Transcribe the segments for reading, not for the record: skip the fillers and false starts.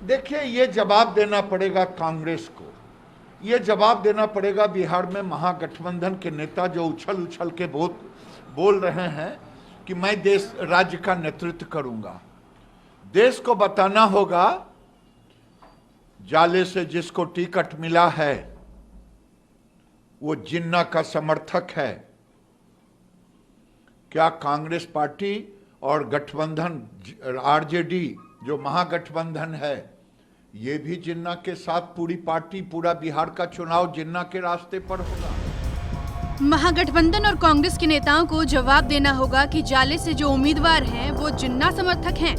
देखिए, ये जवाब देना पड़ेगा कांग्रेस को। ये जवाब देना पड़ेगा बिहार में महागठबंधन के नेता जो उछल उछल के बोल रहे हैं कि मैं देश राज्य का नेतृत्व करूंगा। देश को बताना होगा जाले से जिसको टिकट मिला है वो जिन्ना का समर्थक है। क्या कांग्रेस पार्टी और गठबंधन आरजेडी जो महागठबंधन है ये भी जिन्ना के साथ पूरी पार्टी पूरा बिहार का चुनाव जिन्ना के रास्ते पर होगा? महागठबंधन और कांग्रेस के नेताओं को जवाब देना होगा कि जाले से जो उम्मीदवार हैं वो जिन्ना समर्थक हैं।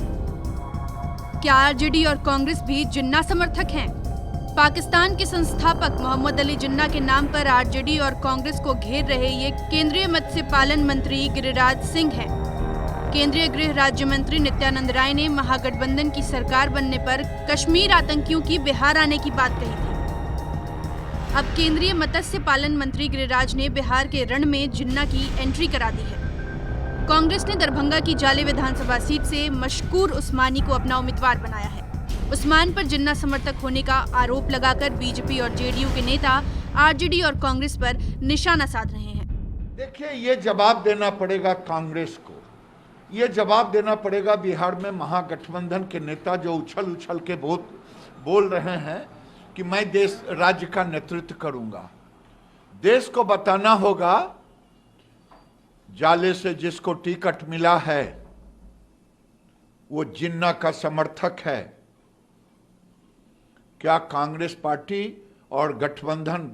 क्या आरजेडी और कांग्रेस भी जिन्ना समर्थक हैं? पाकिस्तान के संस्थापक मोहम्मद अली जिन्ना के नाम पर आरजेडी और कांग्रेस को घेर रहे ये केंद्रीय मत्स्य पालन मंत्री गिरिराज सिंह हैं। केंद्रीय गृह राज्य मंत्री नित्यानंद राय ने महागठबंधन की सरकार बनने पर कश्मीर आतंकियों की बिहार आने की बात कही थी। अब केंद्रीय मत्स्य पालन मंत्री गिरिराज ने बिहार के रण में जिन्ना की एंट्री करा दी है। कांग्रेस ने दरभंगा की जाले विधानसभा सीट से मशकूर उस्मानी को अपना उम्मीदवार बनाया है। उस्मान पर जिन्ना समर्थक होने का आरोप लगाकर बीजेपी और जेडीयू के नेता आरजेडी और कांग्रेस पर निशाना साध रहे हैं। देखिए, ये जवाब देना पड़ेगा कांग्रेस को। ये जवाब देना पड़ेगा बिहार में महागठबंधन के नेता जो उछल उछल के बोल रहे हैं कि मैं देश राज्य का नेतृत्व करूंगा। देश को बताना होगा जाले से जिसको टिकट मिला है वो जिन्ना का समर्थक है। क्या कांग्रेस पार्टी और गठबंधन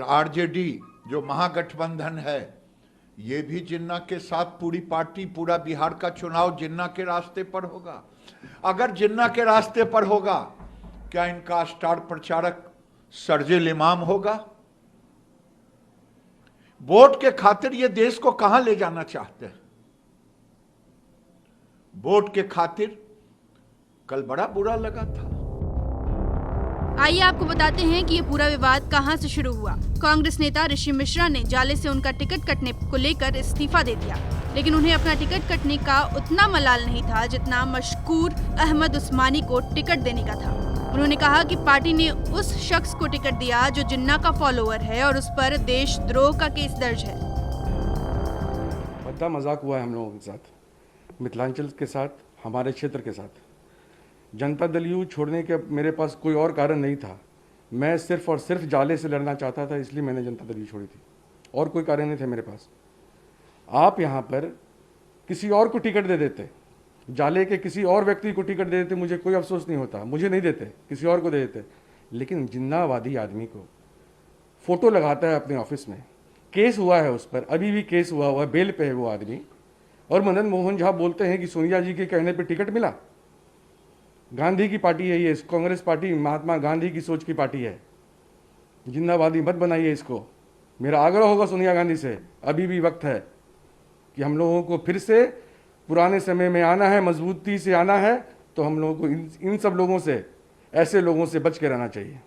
आरजेडी जो महागठबंधन है ये भी जिन्ना के साथ पूरी पार्टी पूरा बिहार का चुनाव जिन्ना के रास्ते पर होगा? अगर जिन्ना के रास्ते पर होगा क्या इनका स्टार प्रचारक सर्जिल इमाम होगा? वोट के खातिर ये देश को कहां ले जाना चाहते हैं? वोट के खातिर कल बड़ा बुरा लगा था। आइए आपको बताते हैं कि ये पूरा विवाद कहां से शुरू हुआ। कांग्रेस नेता ऋषि मिश्रा ने जाले से उनका टिकट कटने को लेकर इस्तीफा दे दिया, लेकिन उन्हें अपना टिकट कटने का उतना मलाल नहीं था जितना मशकूर अहमद उस्मानी को टिकट देने का था। उन्होंने कहा कि पार्टी ने उस शख्स को टिकट दिया जो जिन्ना का फॉलोअर है और उस पर देशद्रोह का केस दर्ज है। बड़ा मजाक हुआ है हम लोगों के साथ, मिथिलांचल के साथ, हमारे क्षेत्र के साथ। जनता दल यू छोड़ने के मेरे पास कोई और कारण नहीं था। मैं सिर्फ और सिर्फ जाले से लड़ना चाहता था, इसलिए मैंने जनता दल यू छोड़ी थी। और कोई कारण नहीं थे मेरे पास। आप यहाँ पर किसी और को टिकट दे देते, जाले के किसी और व्यक्ति को टिकट दे देते, मुझे कोई अफसोस नहीं होता। मुझे नहीं देते, किसी और को दे देते। लेकिन जिन्नावादी आदमी को फोटो लगाता है अपने ऑफिस में, केस हुआ है उस पर, अभी भी केस हुआ है, बेल पे है वो आदमी। और मदन मोहन झा बोलते हैं कि सोनिया जी के कहने पर टिकट मिला। गांधी की पार्टी है ये, कांग्रेस पार्टी महात्मा गांधी की सोच की पार्टी है। जिन्नावादी मत बनाइए इसको। मेरा आग्रह होगा सोनिया गांधी से, अभी भी वक्त है कि हम लोगों को फिर से पुराने समय में आना है, मजबूती से आना है। तो हम लोगों को इन सब लोगों से, ऐसे लोगों से बच के रहना चाहिए।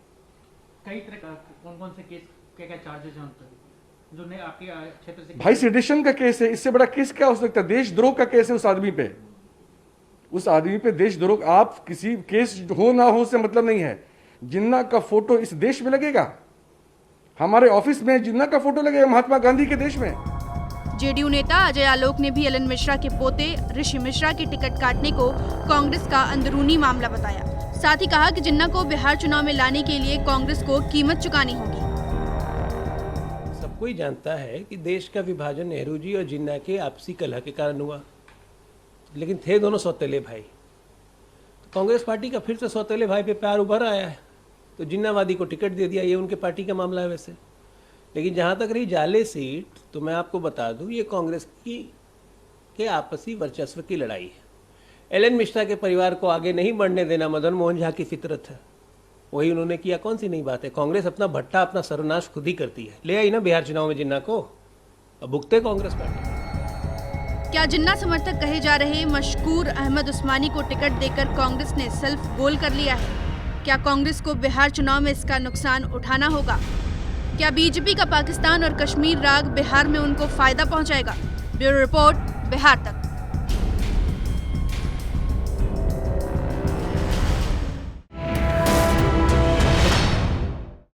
कई तरह का कौन से केस, क्या चार्जेस हैं उन पर जो ने आपके क्षेत्र से? भाई सेडिशन का केस है, इससे बड़ा केस क्या हो सकता है? देशद्रोह का केस है उस आदमी पे। उस आदमी पे देशद्रोह, आप किसी केस हो ना हो से मतलब नहीं है। जिन्ना का फोटो इस देश में लगेगा? हमारे ऑफिस में जिन्ना का फोटो लगेगा महात्मा गांधी के देश में? जेडीयू नेता अजय आलोक ने भी एलन मिश्रा के पोते ऋषि मिश्रा के टिकट काटने को कांग्रेस का अंदरूनी मामला बताया। साथ ही कहा कि जिन्ना को बिहार चुनाव में लाने के लिए कांग्रेस को कीमत चुकानी होगी। सब कोई जानता है कि देश का विभाजन नेहरू जी और जिन्ना के आपसी कलह के कारण हुआ, लेकिन थे दोनों सौतेले भाई। तो कांग्रेस पार्टी का फिर से सौतेले भाई पे प्यार उभर आया है, तो जिन्नावादी को टिकट दे दिया। ये उनके पार्टी का मामला है वैसे। लेकिन जहाँ तक रही जाले सीट, तो मैं आपको बता दूं ये कांग्रेस की के आपसी वर्चस्व की लड़ाई है। एलन मिश्रा के परिवार को आगे नहीं बढ़ने देना मदन मोहन झा की फितरत है, वही उन्होंने किया। कौन सी नई बात है? कांग्रेस अपना भट्टा, अपना सर्वनाश खुद ही करती है। ले आई ना बिहार चुनाव में जिन्ना को, अब भुगते कांग्रेस पार्टी। क्या जिन्ना समर्थक कहे जा रहे मशकूर अहमद उस्मानी को टिकट देकर कांग्रेस ने सेल्फ गोल कर लिया है? क्या कांग्रेस को बिहार चुनाव में इसका नुकसान उठाना होगा? क्या बीजेपी का पाकिस्तान और कश्मीर राग बिहार में उनको फायदा पहुंचाएगा? ब्यूरो रिपोर्ट, बिहार तक।